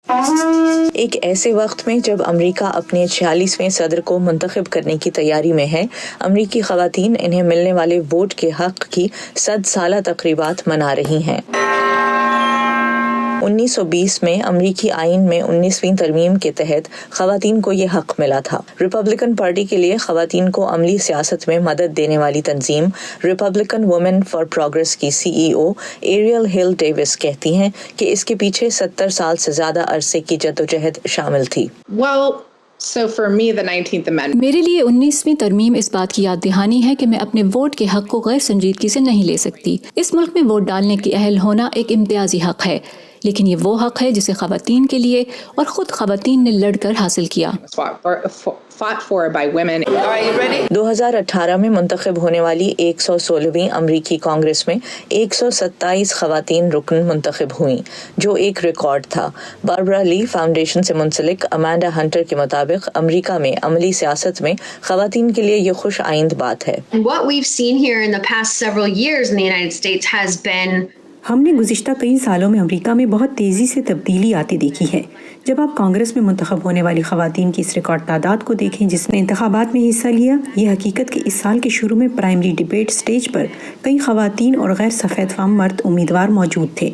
ایک ایسے وقت میں جب امریکہ اپنے 46ویں صدر کو منتخب کرنے کی تیاری میں ہے، امریکی خواتین انہیں ملنے والے ووٹ کے حق کی 100 سالہ تقریبات منا رہی ہیں۔ 1920 میں امریکی آئین میں 19ویں ترمیم کے تحت خواتین کو یہ حق ملا تھا۔ ریپبلکن پارٹی کے لیے خواتین کو عملی سیاست میں مدد دینے والی تنظیم ریپبلکن وومن فار پروگریس کی CEO ایریل ہل ڈیوس کہتی ہیں کہ اس کے پیچھے 70 سال سے زیادہ عرصے کی جدوجہد شامل تھی۔ میرے لیے 19ویں ترمیم اس بات کی یاد دہانی ہے کہ میں اپنے ووٹ کے حق کو غیر سنجیدگی سے نہیں لے سکتی۔ اس ملک میں ووٹ ڈالنے کی اہل ہونا ایک امتیازی حق ہے، لیکن یہ وہ حق ہے جسے خواتین کے لیے اور خود خواتین نے لڑ کر حاصل کیا۔ 2018 میں منتخب ہونے والی 116ویں امریکی کانگریس میں 127 خواتین رکن منتخب ہوئیں، جو ایک ریکارڈ تھا۔ باربرا لی فاؤنڈیشن سے منسلک امانڈا ہنٹر کے مطابق امریکہ میں عملی سیاست میں خواتین کے لیے یہ خوش آئند بات ہے۔ ہم نے گزشتہ کئی سالوں میں امریکہ میں بہت تیزی سے تبدیلی آتی دیکھی ہے۔ جب آپ کانگریس میں منتخب ہونے والی خواتین کی اس ریکارڈ تعداد کو دیکھیں جس نے انتخابات میں حصہ لیا، یہ حقیقت کہ اس سال کے شروع میں پرائمری ڈیبیٹ سٹیج پر کئی خواتین اور غیر سفید فام مرد امیدوار موجود تھے،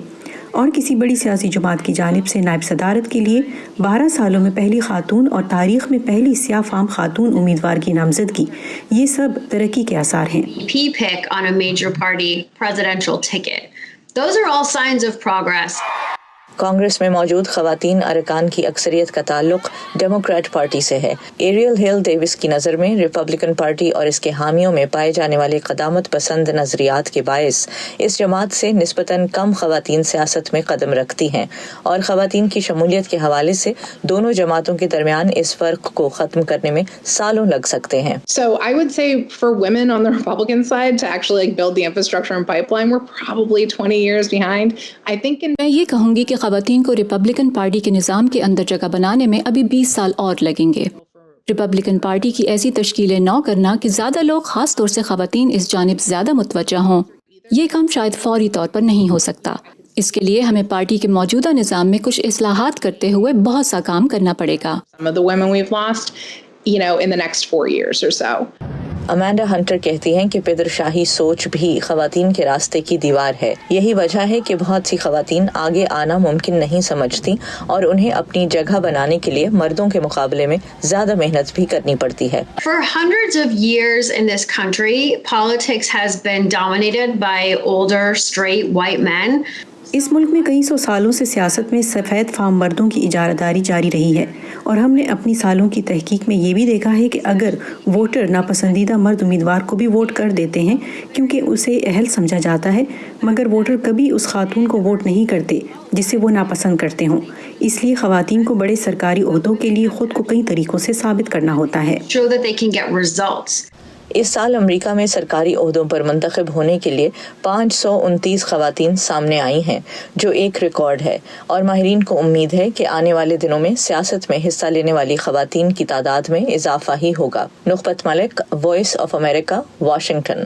اور کسی بڑی سیاسی جماعت کی جانب سے نائب صدارت کے لیے 12 سالوں میں پہلی خاتون اور تاریخ میں پہلی سیاہ فام خاتون امیدوار کی نامزدگی، یہ سب ترقی کے آثار ہیں۔ Those are all signs of progress. Congress میں موجود خواتین ارکان کی اکثریت کا تعلق ڈیموکریٹ پارٹی سے ہے۔ ایریل ہل ڈیوس کی نظر میں ریپبلکن پارٹی اور اس کے حامیوں میں پائے جانے والے قدامت پسند نظریات کے باعث اس جماعت سے نسبتاً کم خواتین سیاست میں قدم رکھتی ہیں، اور خواتین کی شمولیت کے حوالے سے دونوں جماعتوں کے درمیان اس فرق کو ختم کرنے میں سالوں لگ سکتے ہیں۔ So I would say for women on the Republican side to actually build the infrastructure and pipeline, we're probably 20 years behind. I think میں یہ کہوں گی کہ خواتین کو ریپبلکن پارٹی کے نظام کے اندر جگہ بنانے میں ابھی 20 سال اور لگیں گے۔ ریپبلکن پارٹی کی ایسی تشکیلیں نو کرنا کہ زیادہ لوگ، خاص طور سے خواتین، اس جانب زیادہ متوجہ ہوں، یہ کام شاید فوری طور پر نہیں ہو سکتا۔ اس کے لیے ہمیں پارٹی کے موجودہ نظام میں کچھ اصلاحات کرتے ہوئے بہت سا کام کرنا پڑے گا۔ some of the women we've lost, in the next 4 years or so. امانڈا Hunter کہتی ہیں کہ پدر شاہی سوچ بھی خواتین کے راستے کی دیوار ہے۔ یہی وجہ ہے کہ بہت سی خواتین آگے آنا ممکن نہیں سمجھتی، اور انہیں اپنی جگہ بنانے کے لیے مردوں کے مقابلے میں زیادہ محنت بھی کرنی پڑتی ہے۔ For hundreds of years in this country, politics has been dominated by older, straight, white men. اس ملک میں کئی سو سالوں سے سیاست میں سفید فام مردوں کی اجارہ داری جاری رہی ہے، اور ہم نے اپنی سالوں کی تحقیق میں یہ بھی دیکھا ہے کہ اگر ووٹر ناپسندیدہ مرد امیدوار کو بھی ووٹ کر دیتے ہیں کیونکہ اسے اہل سمجھا جاتا ہے، مگر ووٹر کبھی اس خاتون کو ووٹ نہیں کرتے جسے وہ ناپسند کرتے ہوں۔ اس لیے خواتین کو بڑے سرکاری عہدوں کے لیے خود کو کئی طریقوں سے ثابت کرنا ہوتا ہے۔ Show that they can get results. اس سال امریکہ میں سرکاری عہدوں پر منتخب ہونے کے لیے 529 خواتین سامنے آئی ہیں، جو ایک ریکارڈ ہے، اور ماہرین کو امید ہے کہ آنے والے دنوں میں سیاست میں حصہ لینے والی خواتین کی تعداد میں اضافہ ہی ہوگا۔ نخبت ملک، وائس آف امریکہ، واشنگٹن۔